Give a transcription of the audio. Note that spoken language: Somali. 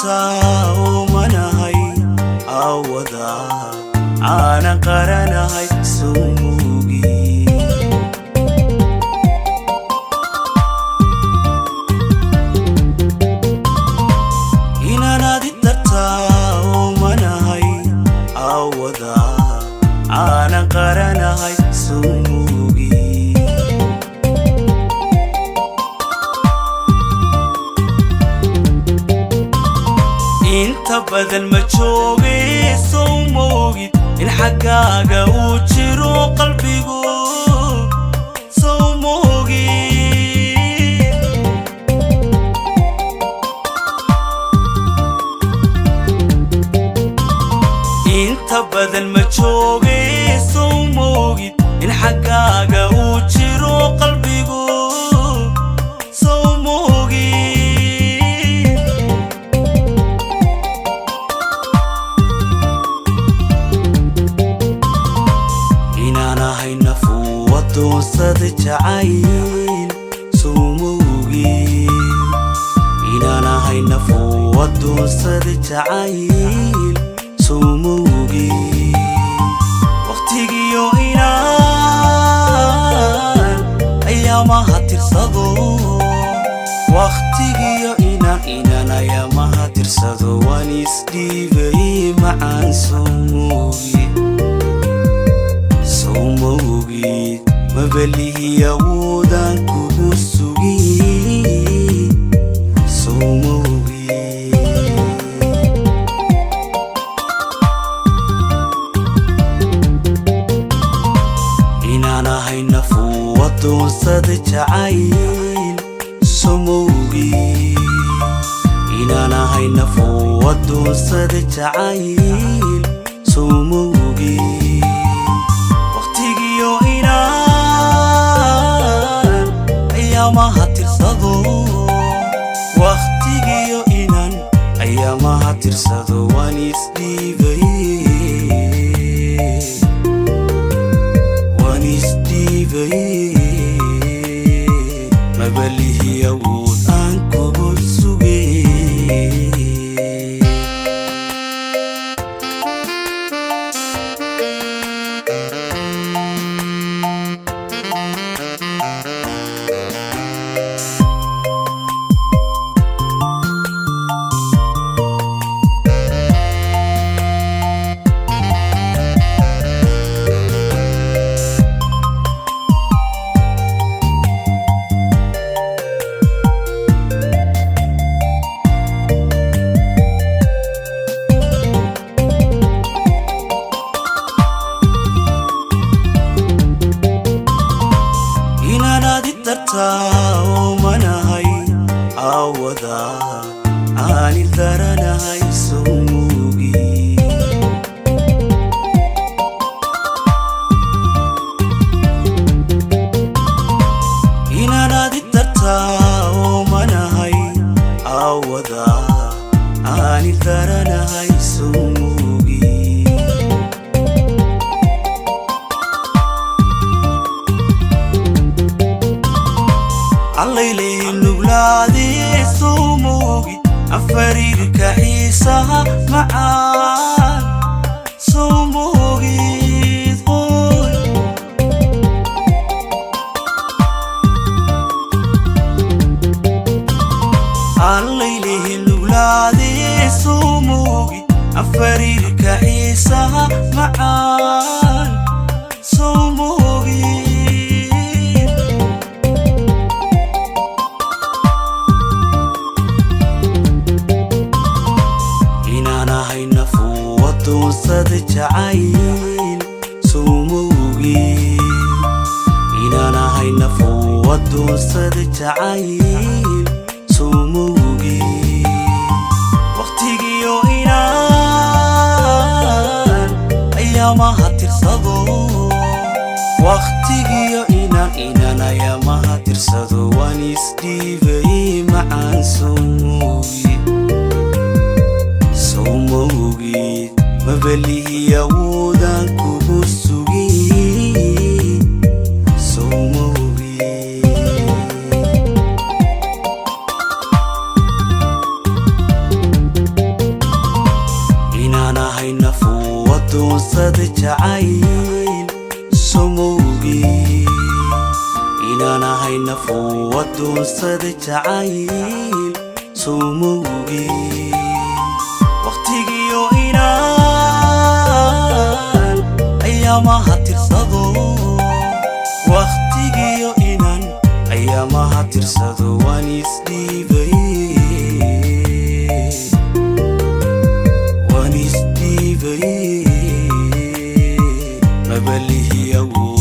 dartaa umanahay awada aanan qaranahay sumuugi inanaadi dartaa umanahay awada aanan qaranahay sumuugi inta badan ma joogay soo moogid in xaggaaga uu jiro qalbigu soo moogid inta badan ma joogay soo moogid in xaggaaga uu jiro qalbigu soo moogid doonsada jacayl sumuugi inaanahay nafuwa doonsada jacayl sumuugi waqtigiyo inaan ayaamaha tirsado waqtigiyo inaan ayaamaha tirsado waan isdhiibay macaan sumuugi mabalihi awoodaan kugu sugi sumuugi inaanahay nafuwa doonsada jacayl sumuugi inaanahay nafuwa doonsada jacayl sumuugi waqtigiyo ayaamaha tirsado waqtigiyo inaan ayaamaha tirsado waan isdhiibay mabalihi awood aan kugu sugay umanahay awada aanil daranahay sumuugi inanaadi dartaa umanahay awada aanil daranahay sumuugi allayley nuglaadi sumuugi afarirka xiisaha macaan sumuugid qoy allayley nuglaadi sumuugi afarirka xiisaha macaan sumuugid doonsada jacayl sumuugi inaanahay nafuwa doonsada jacayl sumuugi waqtigiyo inaan ayaamaha tirsado waqtigiyo inaan ayaamaha tirsado waan isdhiibay macaan sumuugi mabalihi awoodaan kugu sugi sumuugi jacayl somowgi inana hayna fuwadoonsada jacayl somowgi waqtigiyo inaan ayamaha tirsado waqtigiyo inaan ayamaha tirsado waan isdhiibay مبليه يوم